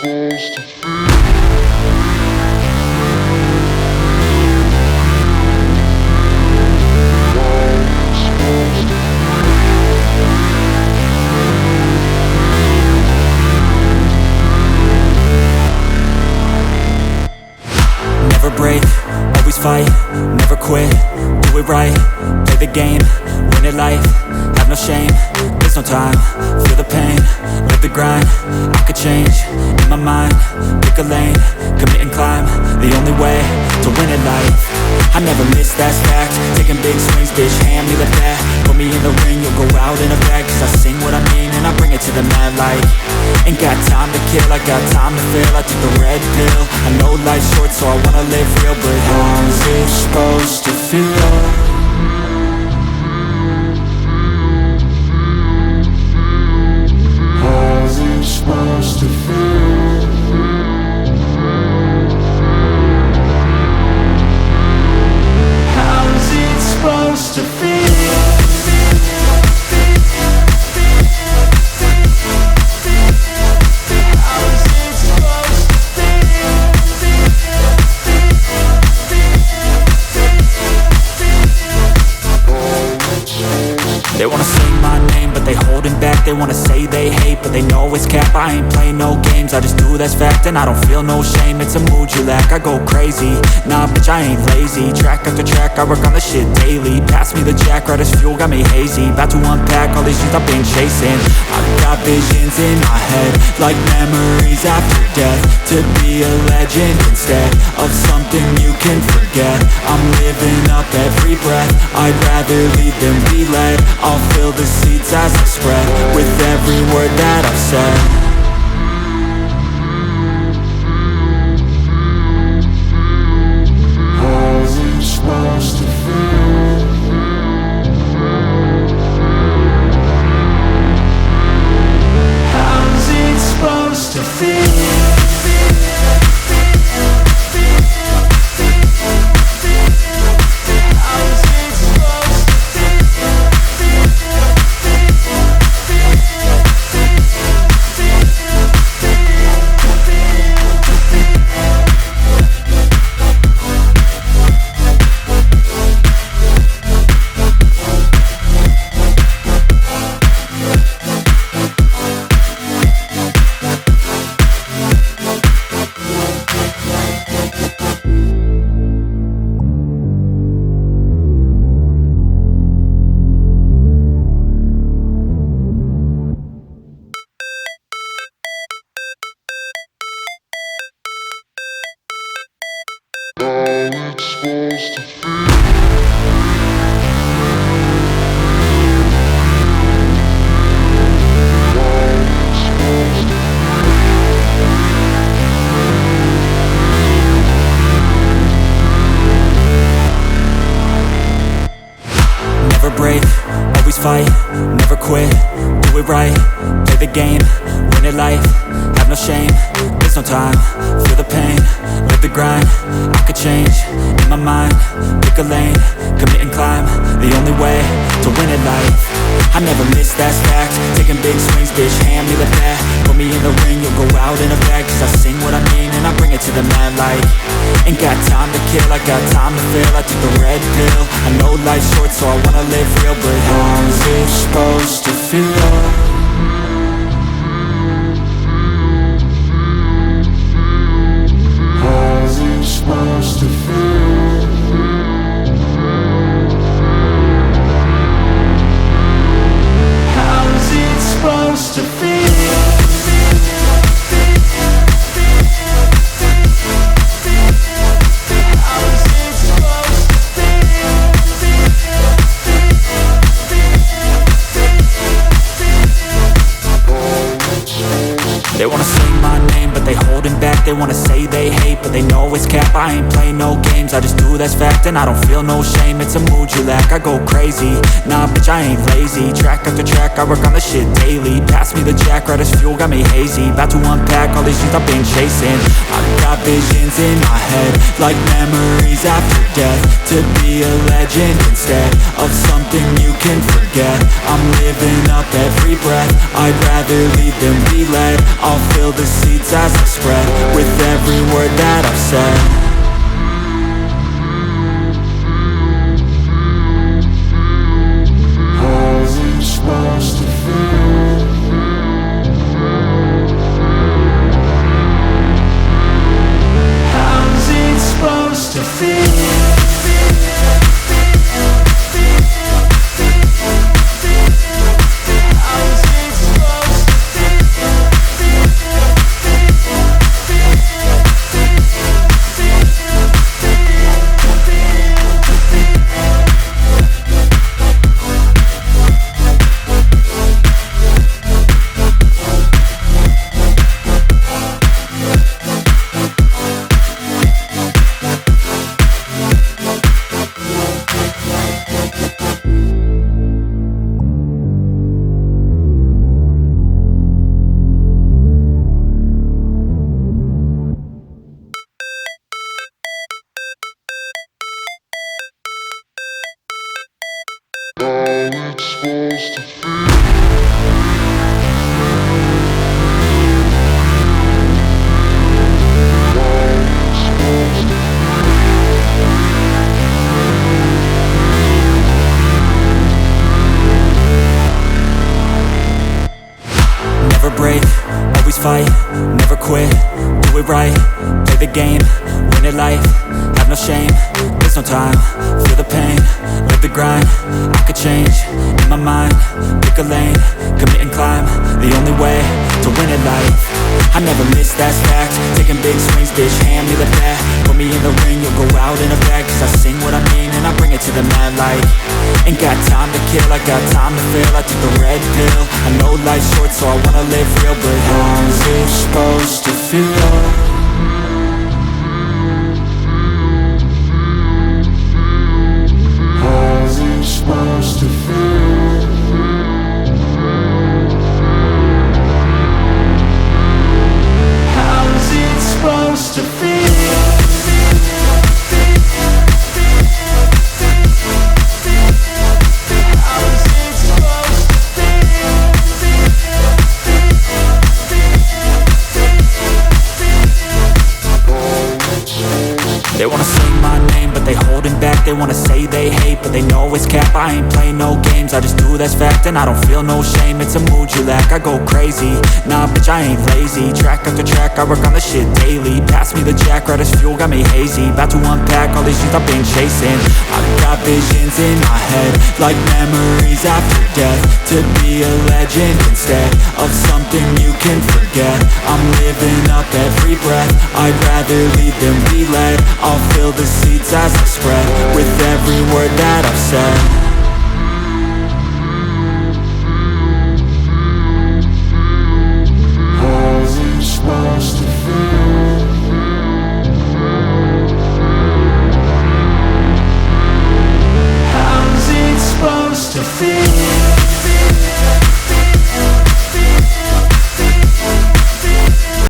supposed to feel? Never break, always fight, never quit, do it right, play the game, win it life, have no shame, there's no time, feel the pain, live the grind, I could change, in my mind, pick a lane, commit and climb, the only way to win it life. I never miss, that's fact, taking big swings, bitch, hand me the bat, put me in the ring, you'll go out in a bag, cause I sing what I mean and I bring it to the mad light. Ain't got time to kill, I got time to feel, I took the red pill, I know life's short so I wanna live real, but how's it supposed to feel? How's it supposed to feel? How's it supposed to feel? They wanna say my name, but they holding back. They wanna say they hate, but they know it's cap. I ain't playing no games, I just do that's fact. And I don't feel no shame, it's a mood you lack. I go crazy, nah bitch I ain't lazy. Track after track, I work on this shit daily. Pass me the jack, right as fuel, got me hazy. About to unpack all these things I've been chasing. I've got visions in my head, like memories after death. To be a legend instead of something you can forget. I'm living up every breath, I'd rather lead than be led. I'll fill the seats as I spread with every word that I've said. How's it supposed to feel? How's it supposed to feel? Never break, always fight, never quit, do it right, play the game, win it life, have no shame, there's no time, feel the pain, live the grind, I could change, in my mind, pick a lane, commit and climb, the only way to win it life. I never miss, that's fact, taking big swings, bitch, hand me the bat, put me in the ring, you'll go out in a bag, cause I sing what I mean and I bring it to the mad light. Ain't got time to kill, I got time to feel, I took the red pill, I know life's short so I wanna live real, but how's it supposed to feel? How's it supposed to feel? How's it supposed to feel? They wanna say my name, but they holding back. They wanna say they hate, but they know it's cap. I ain't playing no games, I just do that's fact. And I don't feel no shame, it's a mood you lack. I go crazy, nah bitch I ain't lazy. Track after track, I work on this shit daily. Pass me the jack, right as fuel, got me hazy. About to unpack all these things I've been chasing. I've got visions in my head, like memories after death. To be a legend instead of something you can forget. I'm living up every breath. I'd rather lead than be led. I'll fill the seeds as I spread with every word that I've said. Supposed to feel. How's it supposed to feel? Never break, always fight, never quit, do it right, play the game, win it life, have no shame, there's no time, feel the pain, live the grind, I could change, in my mind, pick a lane, commit and climb, the only way to win it life. I never miss, that's fact, taking big swings, bitch, hand me the bat, put me in the ring, you'll go out in a bag, cause I sing what I mean and I bring it to the mad light. Ain't got time to kill, I got time to feel, I took the red pill, I know life's short so I wanna live real, but how's it supposed to feel? How's it supposed to feel? How's it supposed to feel? They wanna say my name, but they holding back. They wanna say they hate, but they know it's cap. I ain't play no games, I just do that's fact. And I don't feel no shame, it's a mood you lack. I go crazy, nah bitch I ain't lazy. Track after track, I work on this shit daily. Pass me the jack, right as fuel, got me hazy. About to unpack all these things I've been chasing. I've got visions in my head, like memories after death. To be a legend instead of something you can forget. I'm living up every breath, I'd rather lead than be led. I'll fill the seats as I spread with every word that I've said.